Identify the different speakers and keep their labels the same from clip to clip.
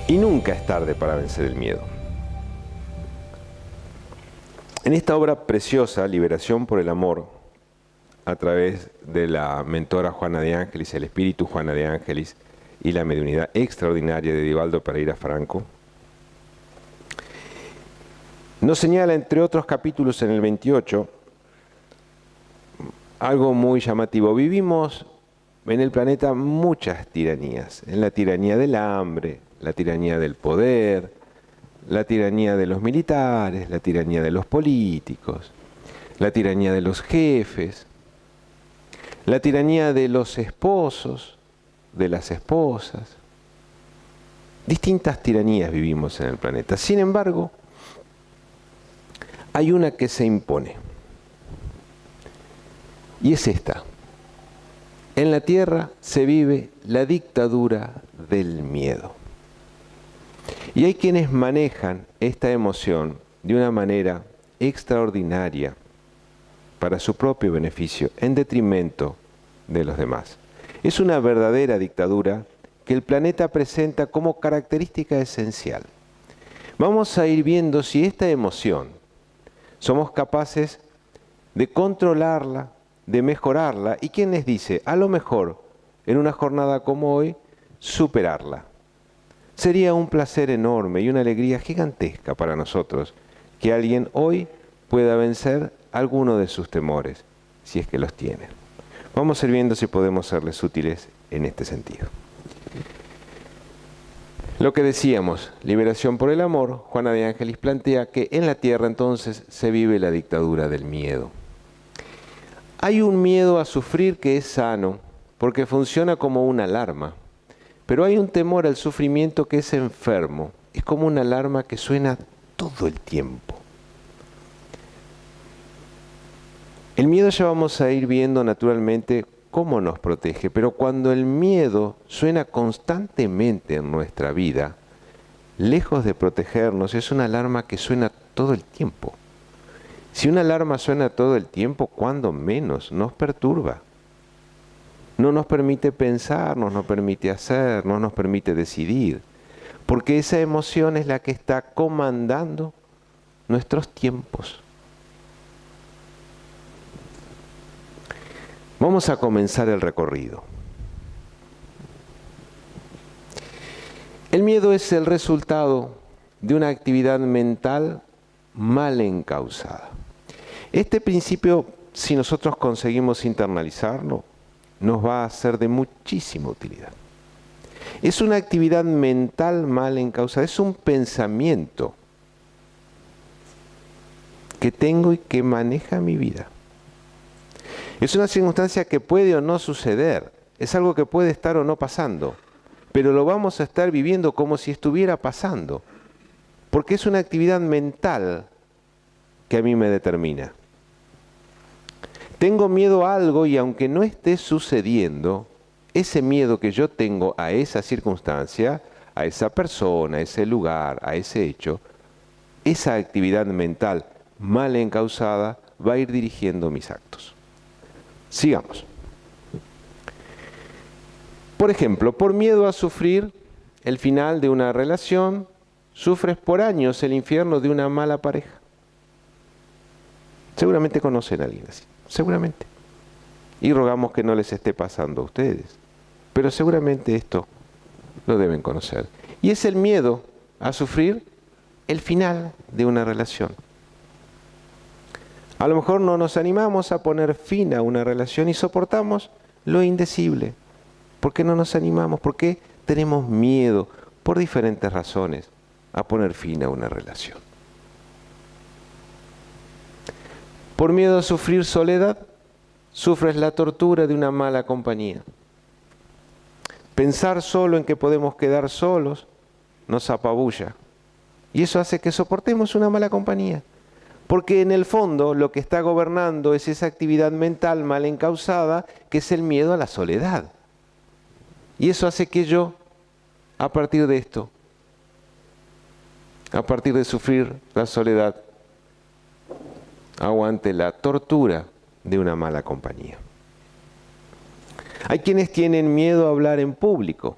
Speaker 1: Y nunca es tarde para vencer el miedo. En esta obra preciosa, Liberación por el Amor, a través de la mentora Juana de Ángelis, el espíritu Juana de Ángelis y la mediunidad extraordinaria de Divaldo Pereira Franco, nos señala, entre otros capítulos en el 28, algo muy llamativo. Vivimos en el planeta muchas tiranías. En la tiranía del hambre, la tiranía del poder, la tiranía de los militares, la tiranía de los políticos, la tiranía de los jefes, la tiranía de los esposos, de las esposas. Distintas tiranías vivimos en el planeta. Sin embargo, hay una que se impone. Y es esta. En la Tierra se vive la dictadura del miedo. Y hay quienes manejan esta emoción de una manera extraordinaria para su propio beneficio, en detrimento de los demás. Es una verdadera dictadura que el planeta presenta como característica esencial. Vamos a ir viendo si esta emoción somos capaces de controlarla, de mejorarla, y quién les dice, a lo mejor, en una jornada como hoy, superarla. Sería un placer enorme y una alegría gigantesca para nosotros que alguien hoy pueda vencer alguno de sus temores, si es que los tiene. Vamos a ir viendo si podemos serles útiles en este sentido. Lo que decíamos, liberación por el amor, Juana de Ángelis plantea que en la Tierra entonces se vive la dictadura del miedo. Hay un miedo a sufrir que es sano, porque funciona como una alarma, pero hay un temor al sufrimiento que es enfermo, es como una alarma que suena todo el tiempo. El miedo ya vamos a ir viendo naturalmente cómo nos protege, pero cuando el miedo suena constantemente en nuestra vida, lejos de protegernos, es una alarma que suena todo el tiempo. Si una alarma suena todo el tiempo, cuando menos nos perturba. No nos permite pensar, no nos permite hacer, no nos permite decidir, porque esa emoción es la que está comandando nuestros tiempos. Vamos a comenzar el recorrido. El miedo es el resultado de una actividad mental mal encausada. Este principio, si nosotros conseguimos internalizarlo, nos va a ser de muchísima utilidad. Es una actividad mental mal encausada, es un pensamiento que tengo y que maneja mi vida. Es una circunstancia que puede o no suceder, es algo que puede estar o no pasando, pero lo vamos a estar viviendo como si estuviera pasando, porque es una actividad mental que a mí me determina. Tengo miedo a algo y aunque no esté sucediendo, ese miedo que yo tengo a esa circunstancia, a esa persona, a ese lugar, a ese hecho, esa actividad mental mal encausada va a ir dirigiendo mis actos. Sigamos. Por ejemplo, por miedo a sufrir el final de una relación, sufres por años el infierno de una mala pareja. Seguramente conocen a alguien así, seguramente. Y rogamos que no les esté pasando a ustedes. Pero seguramente esto lo deben conocer. Y es el miedo a sufrir el final de una relación. A lo mejor no nos animamos a poner fin a una relación y soportamos lo indecible. ¿Por qué no nos animamos? ¿Por qué tenemos miedo, por diferentes razones, a poner fin a una relación? Por miedo a sufrir soledad, sufres la tortura de una mala compañía. Pensar solo en que podemos quedar solos nos apabulla. Y eso hace que soportemos una mala compañía. Porque en el fondo lo que está gobernando es esa actividad mental mal encausada, que es el miedo a la soledad. Y eso hace que yo, a partir de esto, a partir de sufrir la soledad, aguante la tortura de una mala compañía. Hay quienes tienen miedo a hablar en público.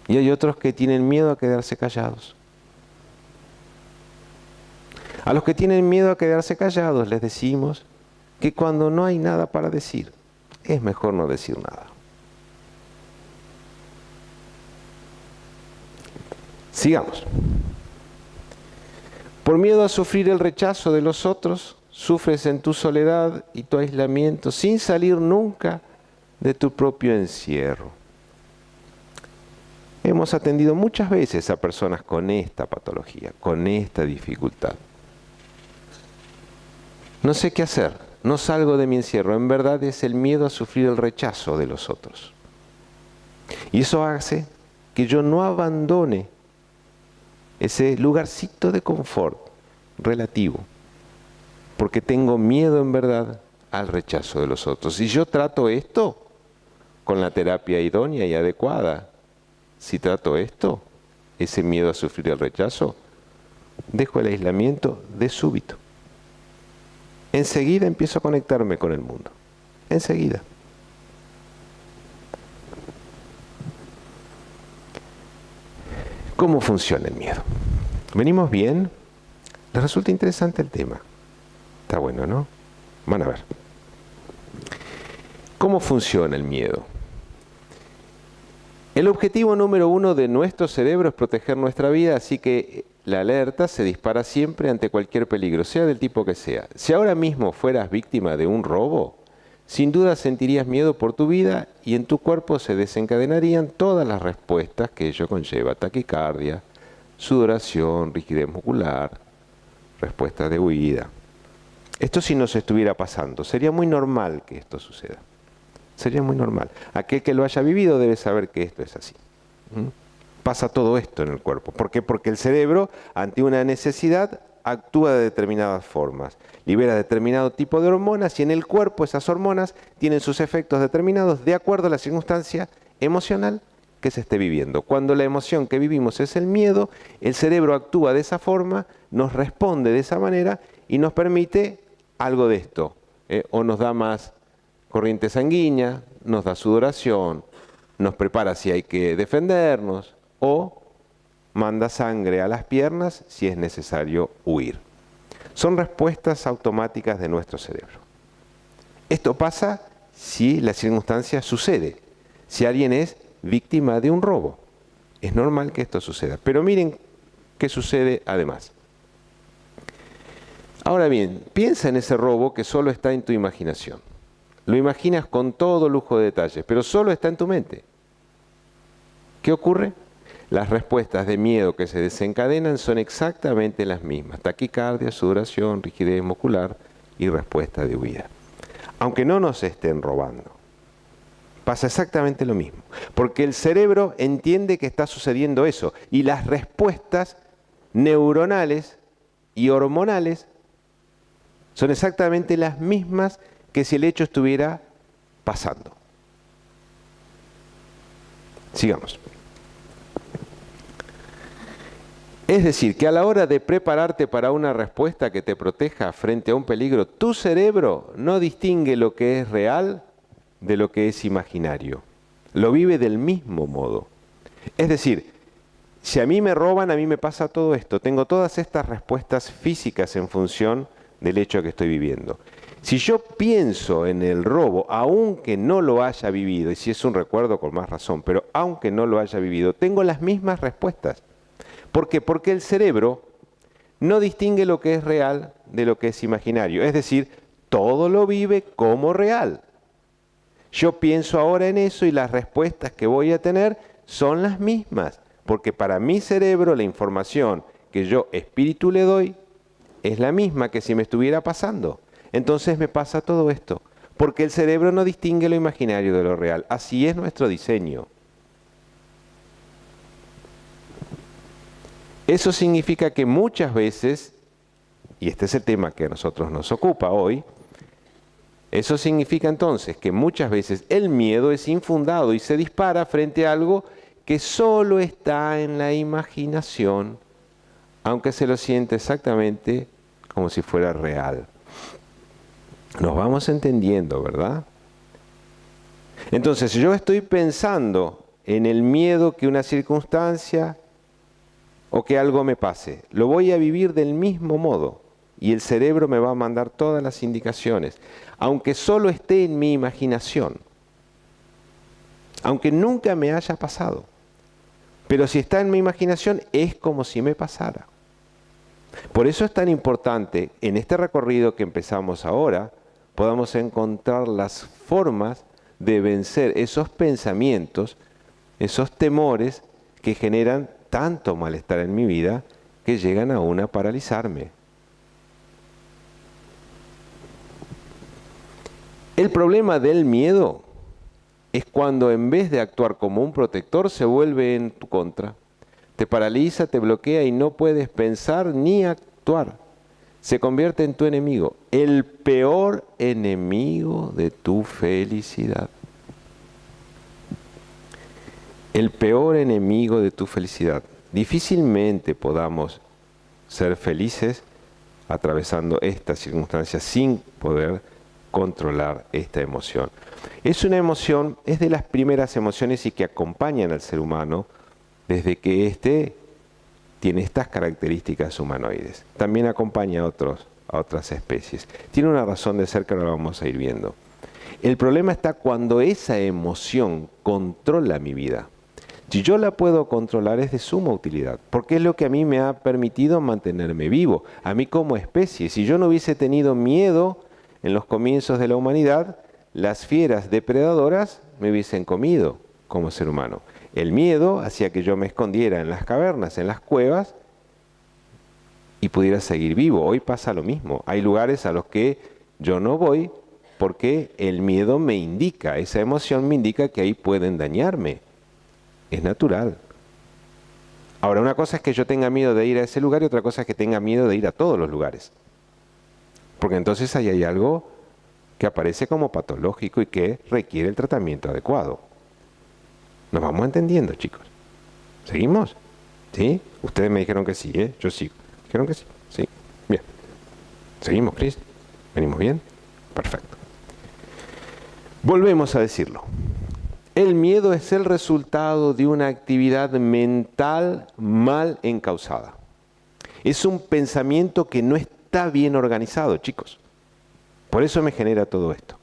Speaker 1: Y hay otros que tienen miedo a quedarse callados. A los que tienen miedo a quedarse callados les decimos que cuando no hay nada para decir, es mejor no decir nada. Sigamos. Por miedo a sufrir el rechazo de los otros, sufres en tu soledad y tu aislamiento sin salir nunca de tu propio encierro. Hemos atendido muchas veces a personas con esta patología, con esta dificultad. No sé qué hacer, no salgo de mi encierro. En verdad es el miedo a sufrir el rechazo de los otros. Y eso hace que yo no abandone ese lugarcito de confort relativo, porque tengo miedo en verdad al rechazo de los otros. Si yo trato esto con la terapia idónea y adecuada, si trato esto, ese miedo a sufrir el rechazo, dejo el aislamiento de súbito. Enseguida empiezo a conectarme con el mundo. Enseguida. ¿Cómo funciona el miedo? ¿Venimos bien? ¿Les resulta interesante el tema? Está bueno, ¿no? Van a ver. ¿Cómo funciona el miedo? El objetivo número 1 de nuestro cerebro es proteger nuestra vida, así que la alerta se dispara siempre ante cualquier peligro, sea del tipo que sea. Si ahora mismo fueras víctima de un robo, sin duda sentirías miedo por tu vida y en tu cuerpo se desencadenarían todas las respuestas que ello conlleva: taquicardia, sudoración, rigidez muscular, respuestas de huida. Esto si nos estuviera pasando, sería muy normal que esto suceda. Sería muy normal. Aquel que lo haya vivido debe saber que esto es así. Pasa todo esto en el cuerpo. ¿Por qué? Porque el cerebro, ante una necesidad, actúa de determinadas formas. Libera determinado tipo de hormonas y en el cuerpo esas hormonas tienen sus efectos determinados de acuerdo a la circunstancia emocional que se esté viviendo. Cuando la emoción que vivimos es el miedo, el cerebro actúa de esa forma, nos responde de esa manera y nos permite algo de esto. O nos da más corriente sanguínea, nos da sudoración, nos prepara si hay que defendernos o manda sangre a las piernas si es necesario huir. Son respuestas automáticas de nuestro cerebro. Esto pasa si la circunstancia sucede, si alguien es víctima de un robo. Es normal que esto suceda, pero miren qué sucede además. Ahora bien, piensa en ese robo que solo está en tu imaginación. Lo imaginas con todo lujo de detalles, pero solo está en tu mente. ¿Qué ocurre? Las respuestas de miedo que se desencadenan son exactamente las mismas: taquicardia, sudoración, rigidez muscular y respuesta de huida. Aunque no nos estén robando, pasa exactamente lo mismo, porque el cerebro entiende que está sucediendo eso y las respuestas neuronales y hormonales son exactamente las mismas que si el hecho estuviera pasando. Sigamos. Es decir, que a la hora de prepararte para una respuesta que te proteja frente a un peligro, tu cerebro no distingue lo que es real de lo que es imaginario. Lo vive del mismo modo. Es decir, si a mí me roban, a mí me pasa todo esto. Tengo todas estas respuestas físicas en función del hecho que estoy viviendo. Si yo pienso en el robo, aunque no lo haya vivido, y si es un recuerdo con más razón, pero aunque no lo haya vivido, tengo las mismas respuestas. ¿Por qué? Porque el cerebro no distingue lo que es real de lo que es imaginario. Es decir, todo lo vive como real. Yo pienso ahora en eso y las respuestas que voy a tener son las mismas. Porque para mi cerebro la información que yo espíritu le doy es la misma que si me estuviera pasando. Entonces me pasa todo esto, porque el cerebro no distingue lo imaginario de lo real. Así es nuestro diseño. Eso significa que muchas veces, y este es el tema que a nosotros nos ocupa hoy, eso significa entonces que muchas veces el miedo es infundado y se dispara frente a algo que solo está en la imaginación, aunque se lo siente exactamente como si fuera real. Nos vamos entendiendo, ¿verdad? Entonces, yo estoy pensando en el miedo que una circunstancia o que algo me pase. Lo voy a vivir del mismo modo y el cerebro me va a mandar todas las indicaciones, aunque solo esté en mi imaginación, aunque nunca me haya pasado. Pero si está en mi imaginación es como si me pasara. Por eso es tan importante en este recorrido que empezamos ahora, podamos encontrar las formas de vencer esos pensamientos, esos temores que generan tanto malestar en mi vida que llegan aún a paralizarme. El problema del miedo es cuando en vez de actuar como un protector se vuelve en tu contra. Te paraliza, te bloquea y no puedes pensar ni actuar. Se convierte en tu enemigo, el peor enemigo de tu felicidad. El peor enemigo de tu felicidad. Difícilmente podamos ser felices atravesando estas circunstancias sin poder controlar esta emoción. Es una emoción, es de las primeras emociones y que acompañan al ser humano desde que éste tiene estas características humanoides. También acompaña a otras especies. Tiene una razón de ser que ahora vamos a ir viendo. El problema está cuando esa emoción controla mi vida. Si yo la puedo controlar es de suma utilidad, porque es lo que a mí me ha permitido mantenerme vivo, a mí como especie. Si yo no hubiese tenido miedo en los comienzos de la humanidad, las fieras depredadoras me hubiesen comido como ser humano. El miedo hacía que yo me escondiera en las cavernas, en las cuevas, y pudiera seguir vivo. Hoy pasa lo mismo. Hay lugares a los que yo no voy porque el miedo me indica, esa emoción me indica que ahí pueden dañarme. Es natural. Ahora, una cosa es que yo tenga miedo de ir a ese lugar y otra cosa es que tenga miedo de ir a todos los lugares. Porque entonces ahí hay algo que aparece como patológico y que requiere el tratamiento adecuado. ¿Nos vamos entendiendo, chicos? ¿Seguimos? ¿Sí? Ustedes me dijeron que sí, ¿eh? Yo sigo. ¿Dijeron que sí? Sí. Bien. ¿Seguimos, Cris? ¿Venimos bien? Perfecto. Volvemos a decirlo. El miedo es el resultado de una actividad mental mal encauzada. Es un pensamiento que no está bien organizado, chicos. Por eso me genera todo esto.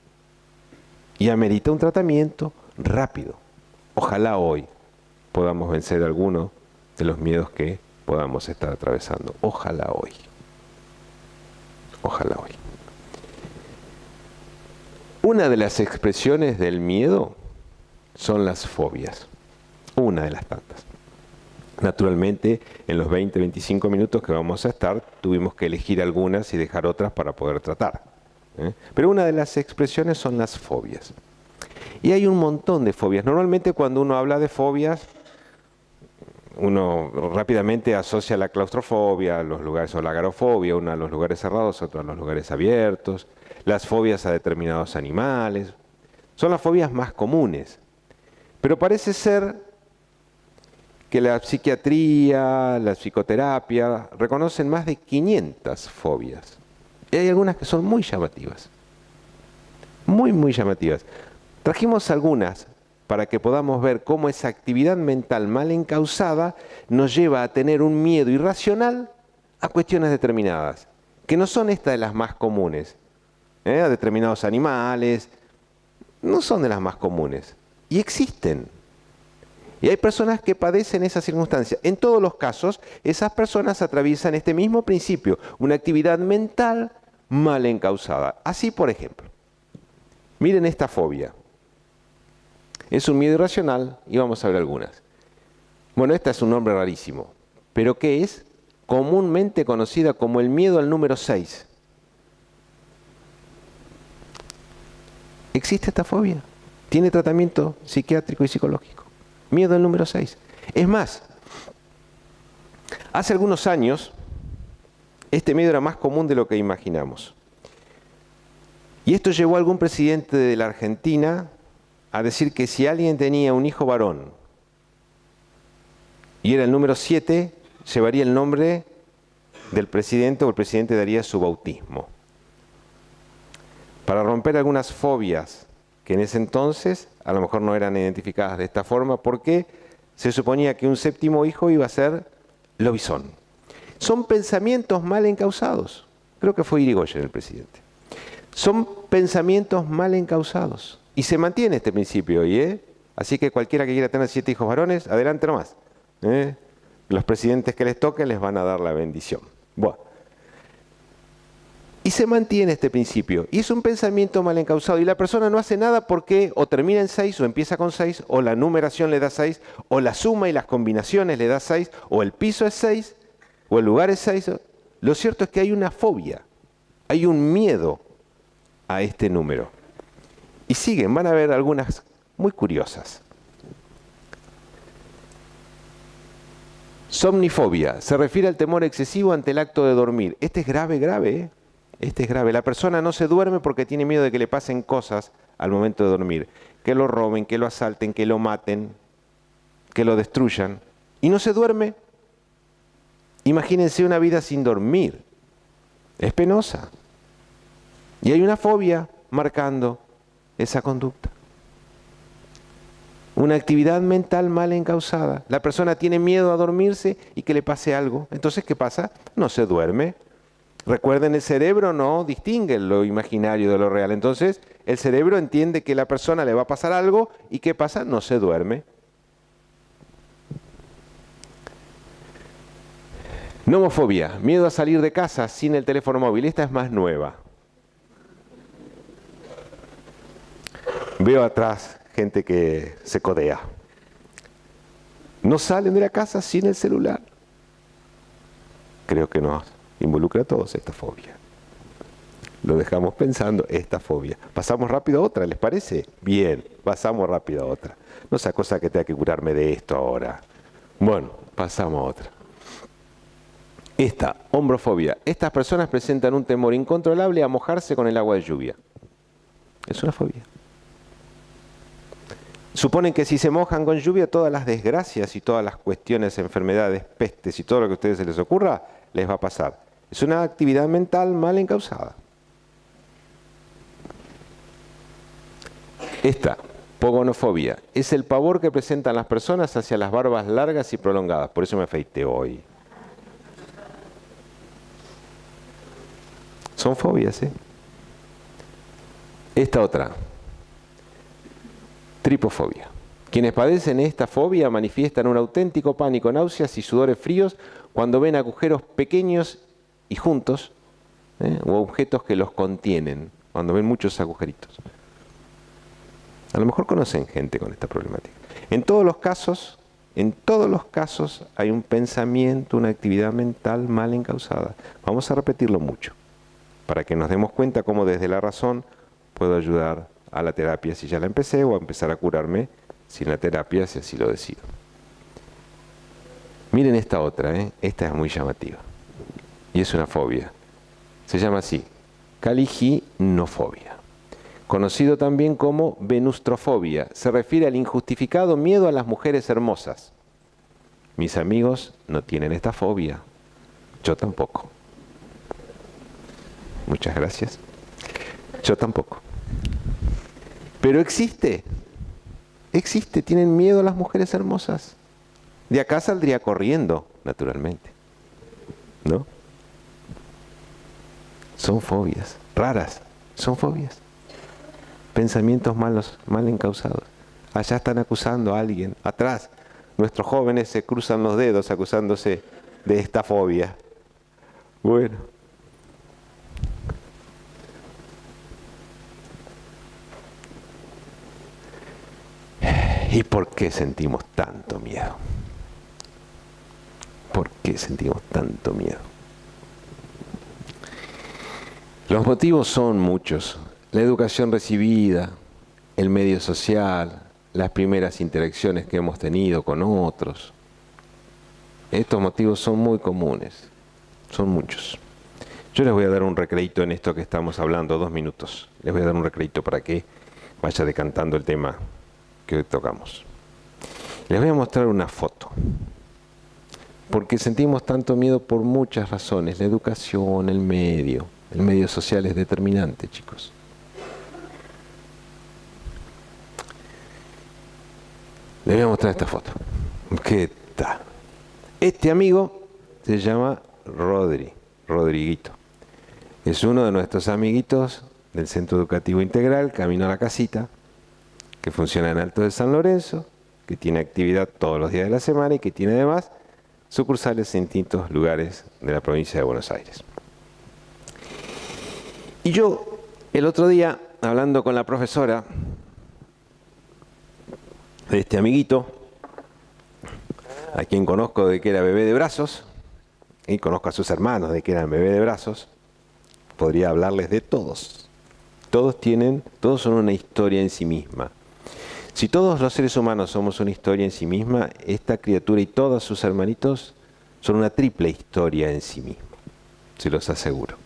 Speaker 1: Y amerita un tratamiento rápido. Ojalá hoy podamos vencer alguno de los miedos que podamos estar atravesando. Ojalá hoy. Ojalá hoy. Una de las expresiones del miedo son las fobias. Una de las tantas. Naturalmente, en los 20-25 minutos que vamos a estar, tuvimos que elegir algunas y dejar otras para poder tratar. Pero una de las expresiones son las fobias. Y hay un montón de fobias. Normalmente cuando uno habla de fobias, uno rápidamente asocia la claustrofobia, los lugares, o la agorafobia, una a los lugares cerrados, otra a los lugares abiertos, las fobias a determinados animales. Son las fobias más comunes. Pero parece ser que la psiquiatría, la psicoterapia reconocen más de 500 fobias. Y hay algunas que son muy llamativas. Muy, muy llamativas. Trajimos algunas para que podamos ver cómo esa actividad mental mal encauzada nos lleva a tener un miedo irracional a cuestiones determinadas, que no son estas de las más comunes. A determinados animales, no son de las más comunes. Y existen. Y hay personas que padecen esa circunstancia. En todos los casos, esas personas atraviesan este mismo principio, una actividad mental mal encauzada. Así, por ejemplo, miren esta fobia. Es un miedo irracional y vamos a ver algunas. Bueno, esta es un nombre rarísimo, pero ¿qué es? Comúnmente conocida como el miedo al número 6. ¿Existe esta fobia? Tiene tratamiento psiquiátrico y psicológico. Miedo al número 6. Es más, hace algunos años, este miedo era más común de lo que imaginamos. Y esto llevó a algún presidente de la Argentina a decir que si alguien tenía un hijo varón y era el número 7, llevaría el nombre del presidente o el presidente daría su bautismo. Para romper algunas fobias que en ese entonces a lo mejor no eran identificadas de esta forma, porque se suponía que un séptimo hijo iba a ser lobizón. Son pensamientos mal encausados. Creo que fue Irigoyen el presidente. Son pensamientos mal encausados. Y se mantiene este principio hoy, ¿eh? Así que cualquiera que quiera tener 7 hijos varones, adelante nomás. Los presidentes que les toquen les van a dar la bendición. Bueno. Y se mantiene este principio. Y es un pensamiento mal encausado. Y la persona no hace nada porque o termina en 6 o empieza con 6, o la numeración le da 6, o la suma y las combinaciones le da 6, o el piso es 6, o el lugar es 6. Lo cierto es que hay una fobia, hay un miedo a este número. Y siguen, van a ver algunas muy curiosas. Somnifobia, se refiere al temor excesivo ante el acto de dormir. Este es grave, ¿eh? Este es grave. La persona no se duerme porque tiene miedo de que le pasen cosas al momento de dormir. Que lo roben, que lo asalten, que lo maten, que lo destruyan. Y no se duerme. Imagínense una vida sin dormir. Es penosa. Y hay una fobia marcando esa conducta. Una actividad mental mal encausada. La persona tiene miedo a dormirse y que le pase algo. Entonces, ¿qué pasa? No se duerme. Recuerden, el cerebro no distingue lo imaginario de lo real. Entonces, el cerebro entiende que a la persona le va a pasar algo y ¿qué pasa? No se duerme. Nomofobia, miedo a salir de casa sin el teléfono móvil. Esta es más nueva. Veo atrás gente que se codea. No salen de la casa sin el celular. Creo que nos involucra a todos esta fobia. Lo dejamos pensando, esta fobia. Pasamos rápido a otra, ¿les parece? Bien, pasamos rápido a otra. No sea cosa que tenga que curarme de esto ahora. Bueno, pasamos a otra. Esta, hombrofobia. Estas personas presentan un temor incontrolable a mojarse con el agua de lluvia. Es una fobia. Suponen que si se mojan con lluvia, todas las desgracias y todas las cuestiones, enfermedades, pestes y todo lo que a ustedes se les ocurra, les va a pasar. Es una actividad mental mal encausada. Esta, pogonofobia, es el pavor que presentan las personas hacia las barbas largas y prolongadas. Por eso me afeité hoy. Son fobias, ¿eh? Esta otra. Tripofobia. Quienes padecen esta fobia manifiestan un auténtico pánico, náuseas y sudores fríos cuando ven agujeros pequeños y juntos, o objetos que los contienen, cuando ven muchos agujeritos. A lo mejor conocen gente con esta problemática. En todos los casos hay un pensamiento, una actividad mental mal encausada. Vamos a repetirlo mucho, para que nos demos cuenta cómo desde la razón puedo ayudar a la terapia si ya la empecé, o a empezar a curarme sin la terapia si así lo decido. Miren esta otra, esta es muy llamativa y es una fobia. Se llama así, caliginofobia, conocido también como venustrofobia. Se refiere al injustificado miedo a las mujeres hermosas. Mis amigos no tienen esta fobia, yo tampoco. Muchas gracias. Yo tampoco. Pero existe, tienen miedo a las mujeres hermosas. De acá saldría corriendo, naturalmente, ¿no? Son fobias, raras, son fobias. Pensamientos mal encausados. Allá están acusando a alguien, atrás. Nuestros jóvenes se cruzan los dedos acusándose de esta fobia. Bueno. ¿Y por qué sentimos tanto miedo? ¿Por qué sentimos tanto miedo? Los motivos son muchos. La educación recibida, el medio social, las primeras interacciones que hemos tenido con otros. Estos motivos son muy comunes, son muchos. Yo les voy a dar un recreito en esto que estamos hablando, 2 minutos. Les voy a dar un recreito para que vaya decantando el tema que hoy tocamos. Les voy a mostrar una foto, porque sentimos tanto miedo por muchas razones. La educación, el medio social es determinante, chicos. Les voy a mostrar esta foto. ¿Qué tal? Este amigo se llama Rodriguito. Es uno de nuestros amiguitos del Centro Educativo Integral, Camino a la Casita, que funciona en Alto de San Lorenzo, que tiene actividad todos los días de la semana y que tiene además sucursales en distintos lugares de la provincia de Buenos Aires. Y yo, el otro día, hablando con la profesora de este amiguito, a quien conozco de que era bebé de brazos, y conozco a sus hermanos de que eran bebé de brazos, podría hablarles de todos. Todos son una historia en sí misma. Si todos los seres humanos somos una historia en sí misma, esta criatura y todos sus hermanitos son una triple historia en sí misma, se los aseguro.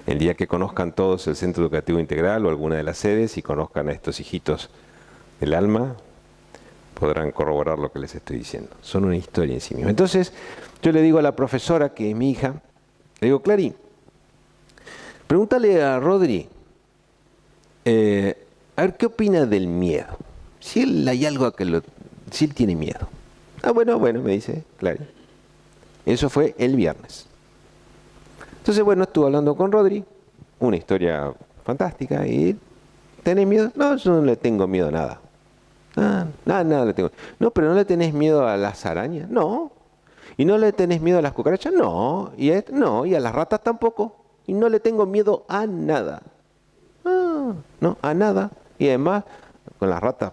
Speaker 1: El día que conozcan todos el Centro Educativo Integral o alguna de las sedes y conozcan a estos hijitos del alma, podrán corroborar lo que les estoy diciendo. Son una historia en sí misma. Entonces, yo le digo a la profesora, que es mi hija, le digo, Clary, pregúntale a Rodri, a ver qué opina del miedo. Si él hay algo si él tiene miedo. Bueno, me dice, Clary. Eso fue el viernes. Entonces, estuve hablando con Rodri, una historia fantástica, y ¿tenés miedo? No, yo no le tengo miedo a nada. Nada le tengo. No, pero ¿no le tenés miedo a las arañas? No. ¿Y no le tenés miedo a las cucarachas? No. No, y a las ratas tampoco. Y no le tengo miedo a nada. No, a nada. Y además, con las ratas,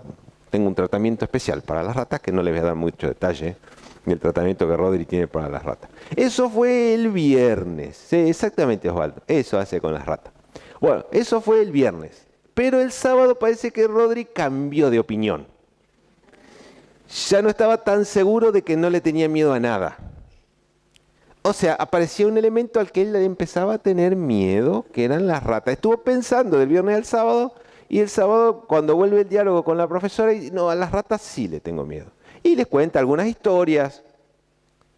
Speaker 1: tengo un tratamiento especial para las ratas, que no les voy a dar mucho detalle del tratamiento que Rodri tiene para las ratas. Eso fue el viernes. Sí, exactamente, Osvaldo. Eso hace con las ratas. Bueno, eso fue el viernes. Pero el sábado parece que Rodri cambió de opinión. Ya no estaba tan seguro de que no le tenía miedo a nada. O sea, aparecía un elemento al que él empezaba a tener miedo, que eran las ratas. Estuvo pensando del viernes al sábado, y el sábado, cuando vuelve el diálogo con la profesora, dice, no, a las ratas sí le tengo miedo. Y les cuenta algunas historias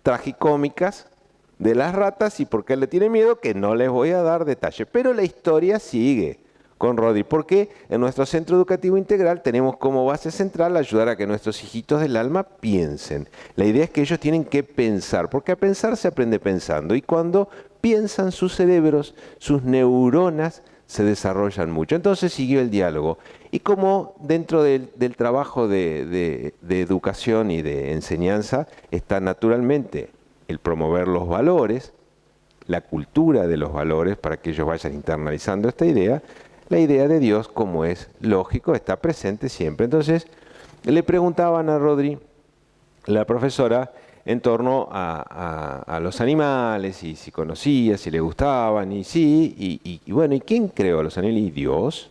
Speaker 1: tragicómicas de las ratas y por qué le tiene miedo, que no les voy a dar detalle. Pero la historia sigue con Rodri, porque en nuestro Centro Educativo Integral tenemos como base central ayudar a que nuestros hijitos del alma piensen. La idea es que ellos tienen que pensar, porque a pensar se aprende pensando, y cuando piensan sus cerebros, sus neuronas se desarrollan mucho. Entonces siguió el diálogo, y como dentro del trabajo de educación y de enseñanza está naturalmente el promover los valores, la cultura de los valores, para que ellos vayan internalizando esta idea, la idea de Dios, como es lógico, está presente siempre. Entonces, le preguntaban a Rodri, la profesora, en torno a los animales, y si conocía, si le gustaban, y sí, y bueno, ¿y quién creó a los animales? ¿Y Dios?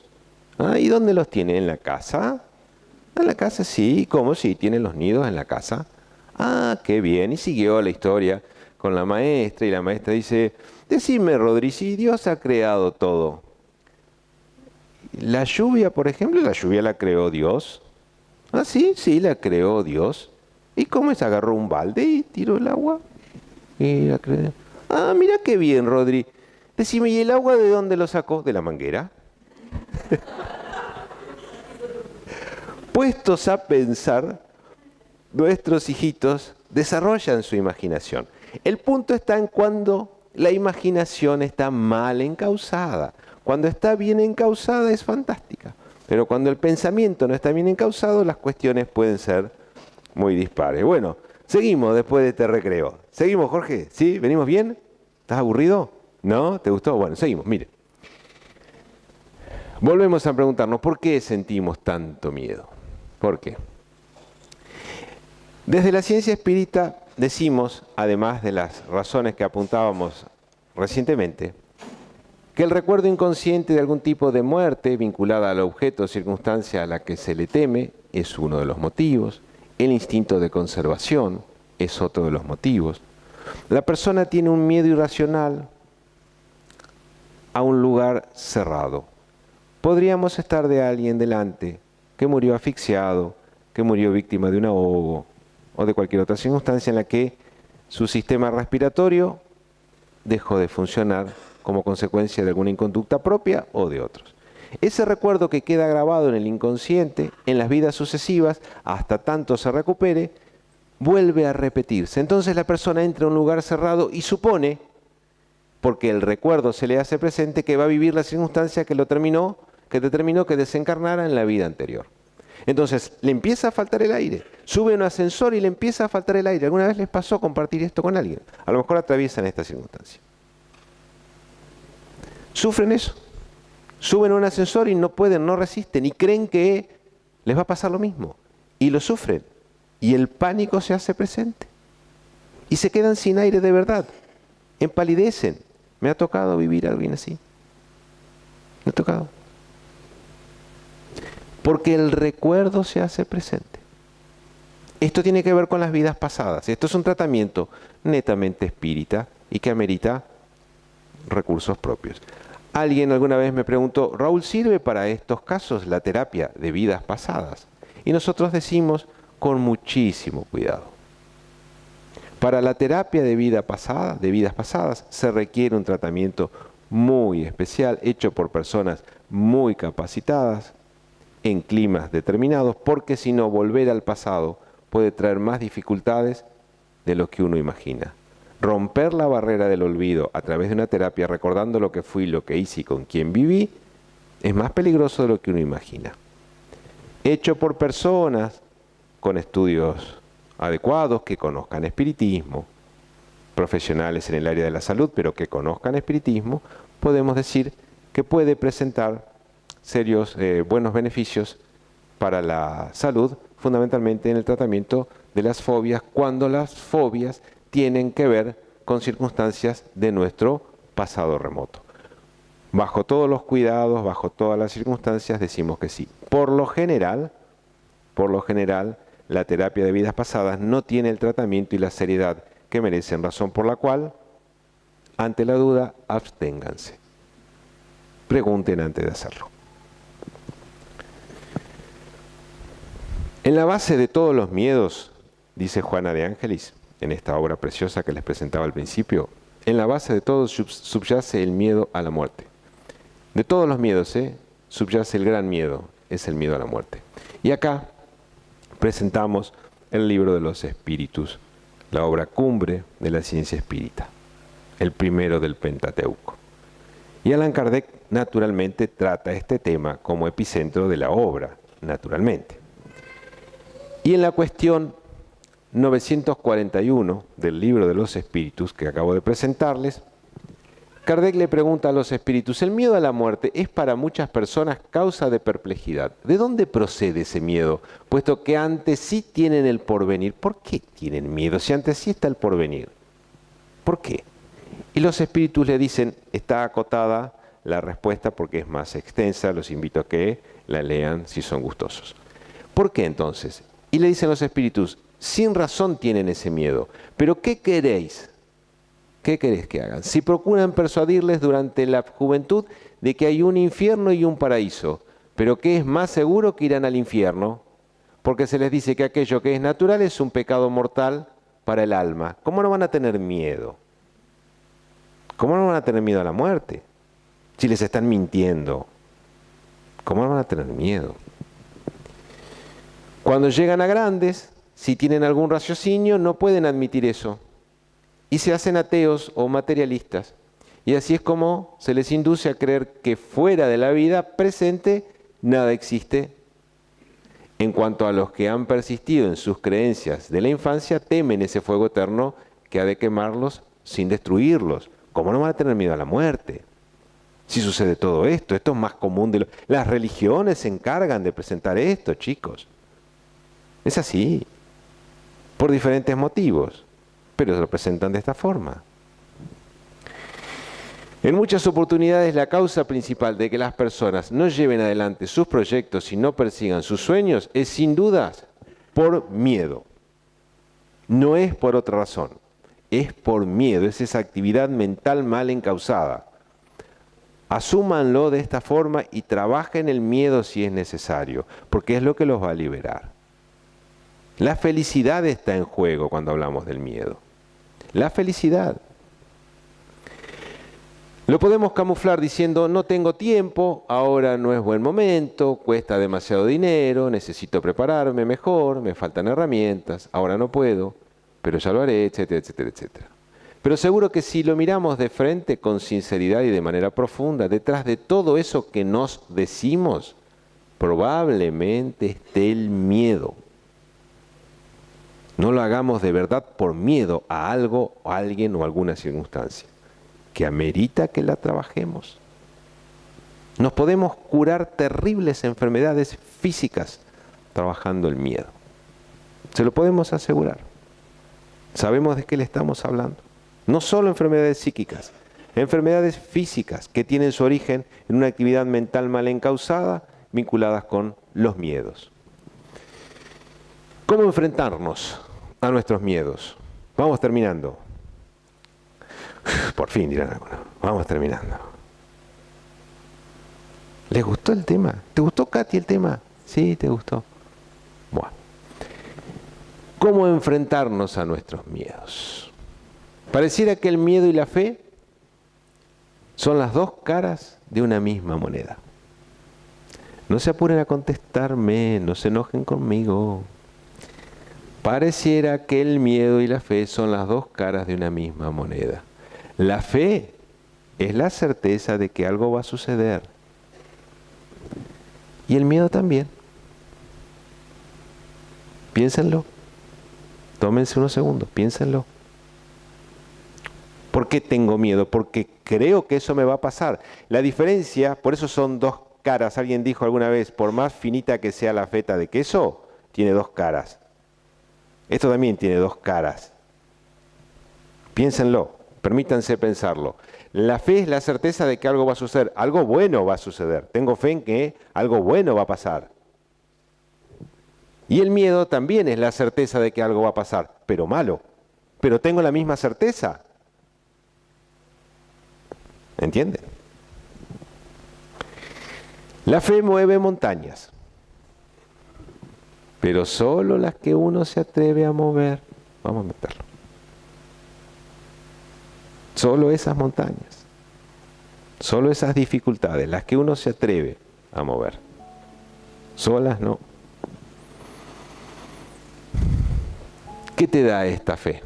Speaker 1: ¿Y dónde los tiene? ¿En la casa? En la casa, sí. ¿Cómo? Sí, tiene los nidos en la casa. Qué bien. Y siguió la historia con la maestra, y la maestra dice, decime, Rodri, si Dios ha creado todo, la lluvia, por ejemplo, la lluvia la creó Dios. Sí, la creó Dios. ¿Y cómo es? Agarró un balde y tiró el agua. Y la creó. Mira qué bien, Rodri. Decime, ¿y el agua de dónde lo sacó? ¿De la manguera? Puestos a pensar, nuestros hijitos desarrollan su imaginación. El punto está en cuando la imaginación está mal encauzada. Cuando está bien encauzada es fantástica, pero cuando el pensamiento no está bien encauzado, las cuestiones pueden ser muy dispares. Bueno, seguimos después de este recreo. ¿Seguimos, Jorge? ¿Sí? ¿Venimos bien? ¿Estás aburrido? ¿No? ¿Te gustó? Bueno, seguimos, mire. Volvemos a preguntarnos, ¿por qué sentimos tanto miedo? ¿Por qué? Desde la ciencia espírita decimos, además de las razones que apuntábamos recientemente, que el recuerdo inconsciente de algún tipo de muerte vinculada al objeto o circunstancia a la que se le teme es uno de los motivos. El instinto de conservación es otro de los motivos. La persona tiene un miedo irracional a un lugar cerrado. Podríamos estar de alguien delante que murió asfixiado, que murió víctima de un ahogo o de cualquier otra circunstancia en la que su sistema respiratorio dejó de funcionar como consecuencia de alguna inconducta propia o de otros. Ese recuerdo que queda grabado en el inconsciente, en las vidas sucesivas, hasta tanto se recupere, vuelve a repetirse. Entonces la persona entra a un lugar cerrado y supone, porque el recuerdo se le hace presente, que va a vivir la circunstancia que determinó que desencarnara en la vida anterior. Entonces le empieza a faltar el aire, sube a un ascensor y le empieza a faltar el aire. ¿Alguna vez les pasó compartir esto con alguien? A lo mejor atraviesan esta circunstancia. Sufren eso. Suben a un ascensor y no pueden, no resisten y creen que les va a pasar lo mismo. Y lo sufren. Y el pánico se hace presente. Y se quedan sin aire de verdad. Empalidecen. Me ha tocado vivir a alguien así. Me ha tocado. Porque el recuerdo se hace presente. Esto tiene que ver con las vidas pasadas. Esto es un tratamiento netamente espírita y que amerita recursos propios. Alguien alguna vez me preguntó, Raúl, ¿sirve para estos casos la terapia de vidas pasadas? Y nosotros decimos, con muchísimo cuidado. Para la terapia de vidas pasadas, se requiere un tratamiento muy especial, hecho por personas muy capacitadas, en climas determinados, porque si no, volver al pasado puede traer más dificultades de lo que uno imagina. Romper la barrera del olvido a través de una terapia, recordando lo que fui, lo que hice y con quién viví, es más peligroso de lo que uno imagina. Hecho por personas con estudios adecuados, que conozcan espiritismo, profesionales en el área de la salud, pero que conozcan espiritismo, podemos decir que puede presentar serios, buenos beneficios para la salud, fundamentalmente en el tratamiento de las fobias, cuando las fobias tienen que ver con circunstancias de nuestro pasado remoto. Bajo todos los cuidados, bajo todas las circunstancias, decimos que sí. Por lo general, la terapia de vidas pasadas no tiene el tratamiento y la seriedad que merecen, razón por la cual, ante la duda, absténganse. Pregunten antes de hacerlo. En la base de todos los miedos, dice Juana de Ángelis, en esta obra preciosa que les presentaba al principio, en la base de todo subyace el miedo a la muerte. De todos los miedos, subyace el gran miedo, es el miedo a la muerte. Y acá presentamos el libro de los espíritus, la obra cumbre de la ciencia espírita, el primero del Pentateuco. Y Allan Kardec naturalmente trata este tema como epicentro de la obra, naturalmente. Y en la cuestión 941 del libro de los espíritus que acabo de presentarles, Kardec le pregunta a los espíritus, ¿el miedo a la muerte es para muchas personas causa de perplejidad? ¿De dónde procede ese miedo? Puesto que antes sí tienen el porvenir. ¿Por qué tienen miedo si antes sí está el porvenir? ¿Por qué? Y los espíritus le dicen, está acotada la respuesta porque es más extensa, los invito a que la lean si son gustosos. ¿Por qué entonces? Y le dicen los espíritus, sin razón tienen ese miedo, pero ¿qué queréis? ¿Qué queréis que hagan? Si procuran persuadirles durante la juventud de que hay un infierno y un paraíso, pero que es más seguro que irán al infierno, porque se les dice que aquello que es natural es un pecado mortal para el alma. ¿Cómo no van a tener miedo? ¿Cómo no van a tener miedo a la muerte? Si les están mintiendo, ¿cómo no van a tener miedo? Cuando llegan a grandes, si tienen algún raciocinio, no pueden admitir eso. Y se hacen ateos o materialistas. Y así es como se les induce a creer que fuera de la vida presente nada existe. En cuanto a los que han persistido en sus creencias de la infancia, temen ese fuego eterno que ha de quemarlos sin destruirlos. ¿Cómo no van a tener miedo a la muerte? Si sucede todo esto, esto es más común de lo... Las religiones se encargan de presentar esto, chicos. Es así, por diferentes motivos, pero se lo presentan de esta forma. En muchas oportunidades la causa principal de que las personas no lleven adelante sus proyectos y no persigan sus sueños es sin dudas por miedo. No es por otra razón, es por miedo, es esa actividad mental mal encausada. Asúmanlo de esta forma y trabajen el miedo si es necesario, porque es lo que los va a liberar. La felicidad está en juego cuando hablamos del miedo. La felicidad. Lo podemos camuflar diciendo, no tengo tiempo, ahora no es buen momento, cuesta demasiado dinero, necesito prepararme mejor, me faltan herramientas, ahora no puedo, pero ya lo haré, etcétera, etcétera, etcétera. Pero seguro que si lo miramos de frente con sinceridad y de manera profunda, detrás de todo eso que nos decimos, probablemente esté el miedo. No lo hagamos de verdad por miedo a algo, a alguien o a alguna circunstancia que amerita que la trabajemos. Nos podemos curar terribles enfermedades físicas trabajando el miedo. Se lo podemos asegurar. Sabemos de qué le estamos hablando. No solo enfermedades psíquicas, enfermedades físicas que tienen su origen en una actividad mental mal encausada vinculadas con los miedos. ¿Cómo enfrentarnos a nuestros miedos? Vamos terminando. Por fin dirán algunos. Vamos terminando. ¿Les gustó el tema? ¿Te gustó, Katy, el tema? Sí, ¿te gustó? Bueno. ¿Cómo enfrentarnos a nuestros miedos? Pareciera que el miedo y la fe son las dos caras de una misma moneda. No se apuren a contestarme, no se enojen conmigo. Pareciera que el miedo y la fe son las dos caras de una misma moneda. La fe es la certeza de que algo va a suceder. Y el miedo también. Piénsenlo. Tómense unos segundos, piénsenlo. ¿Por qué tengo miedo? Porque creo que eso me va a pasar. La diferencia, por eso son dos caras. Alguien dijo alguna vez, por más finita que sea la feta de queso, tiene dos caras. Esto también tiene dos caras. Piénsenlo, permítanse pensarlo. La fe es la certeza de que algo va a suceder. Algo bueno va a suceder. Tengo fe en que algo bueno va a pasar. Y el miedo también es la certeza de que algo va a pasar, pero malo. Pero tengo la misma certeza. ¿Entienden? La fe mueve montañas, pero solo las que uno se atreve a mover. Vamos a meterlo. Solo esas montañas, solo esas dificultades, las que uno se atreve a mover. Solas no. ¿Qué te da esta fe?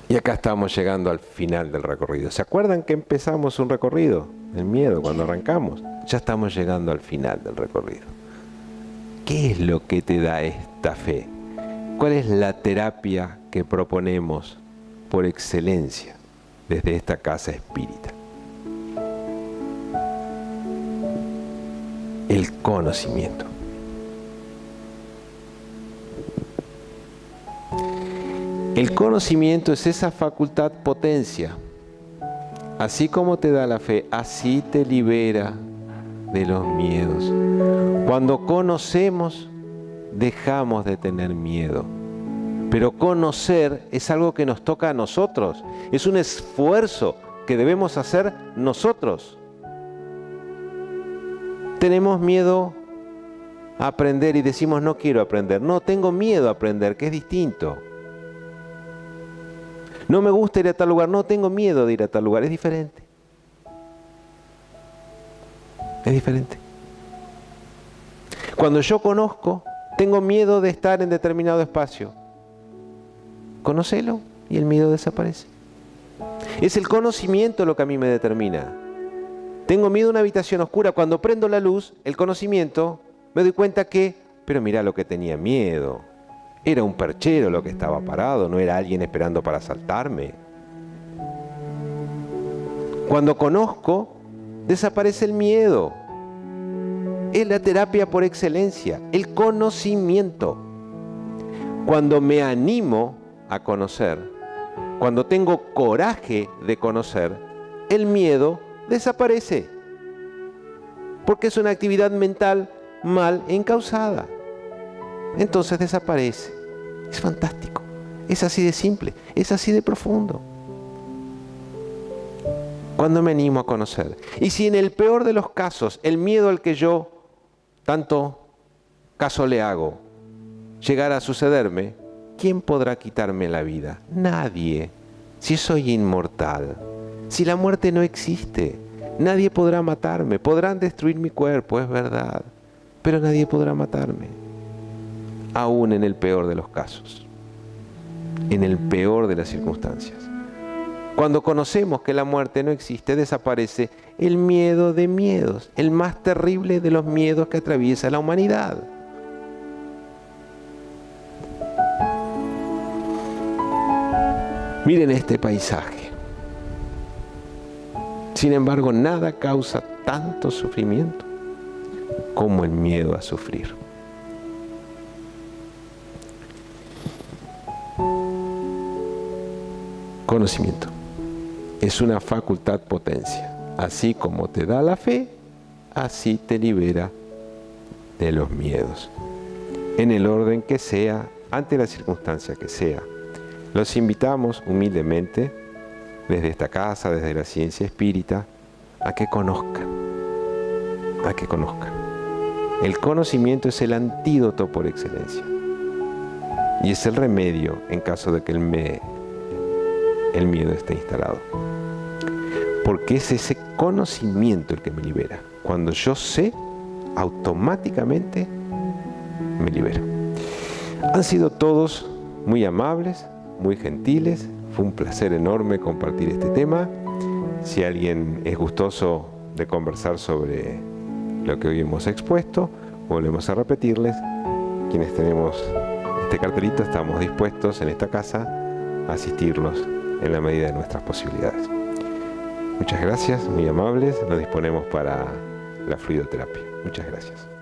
Speaker 1: Y acá estamos llegando al final del recorrido. ¿Se acuerdan que empezamos un recorrido? El miedo, cuando arrancamos. Ya estamos llegando al final del recorrido. ¿Qué es lo que te da esta fe? ¿Cuál es la terapia que proponemos por excelencia desde esta casa espírita? El conocimiento. El conocimiento es esa facultad potencia. Así como te da la fe, así te libera de los miedos. Cuando conocemos, dejamos de tener miedo. Pero conocer es algo que nos toca a nosotros. Es un esfuerzo que debemos hacer nosotros. Tenemos miedo a aprender y decimos no quiero aprender. No, tengo miedo a aprender, que es distinto. No me gusta ir a tal lugar, no tengo miedo de ir a tal lugar, es diferente. Es diferente. Cuando yo conozco, tengo miedo de estar en determinado espacio. Conócelo y el miedo desaparece. Es el conocimiento lo que a mí me determina. Tengo miedo a una habitación oscura. Cuando prendo la luz, el conocimiento, me doy cuenta que, pero mirá lo que tenía miedo. Era un perchero lo que estaba parado, no era alguien esperando para asaltarme. Cuando conozco, desaparece el miedo. Es la terapia por excelencia, el conocimiento. Cuando me animo a conocer, cuando tengo coraje de conocer, el miedo desaparece. Porque es una actividad mental mal encausada. Entonces desaparece. Es fantástico. Es así de simple, es así de profundo. Cuando me animo a conocer. Y si en el peor de los casos, el miedo al que yo tanto caso le hago, llegara a sucederme, ¿quién podrá quitarme la vida? Nadie. si soy inmortal, si la muerte no existe, nadie podrá matarme, podrán destruir mi cuerpo, es verdad, pero nadie podrá matarme, aún en el peor de los casos, en el peor de las circunstancias. Cuando conocemos que la muerte no existe, desaparece el miedo de miedos, el más terrible de los miedos que atraviesa la humanidad. Miren este paisaje. Sin embargo, nada causa tanto sufrimiento como el miedo a sufrir. Conocimiento es una facultad potencia. Así como te da la fe, así te libera de los miedos. En el orden que sea, ante la circunstancia que sea. Los invitamos humildemente, desde esta casa, desde la ciencia espírita, a que conozcan. El conocimiento es el antídoto por excelencia. Y es el remedio en caso de que el miedo esté instalado. Porque es ese conocimiento el que me libera. Cuando yo sé, automáticamente me libera. Han sido todos muy amables, muy gentiles. Fue un placer enorme compartir este tema. Si alguien es gustoso de conversar sobre lo que hoy hemos expuesto, volvemos a repetirles. Quienes tenemos este cartelito estamos dispuestos en esta casa a asistirlos en la medida de nuestras posibilidades. Muchas gracias, muy amables. Nos disponemos para la fluidoterapia. Muchas gracias.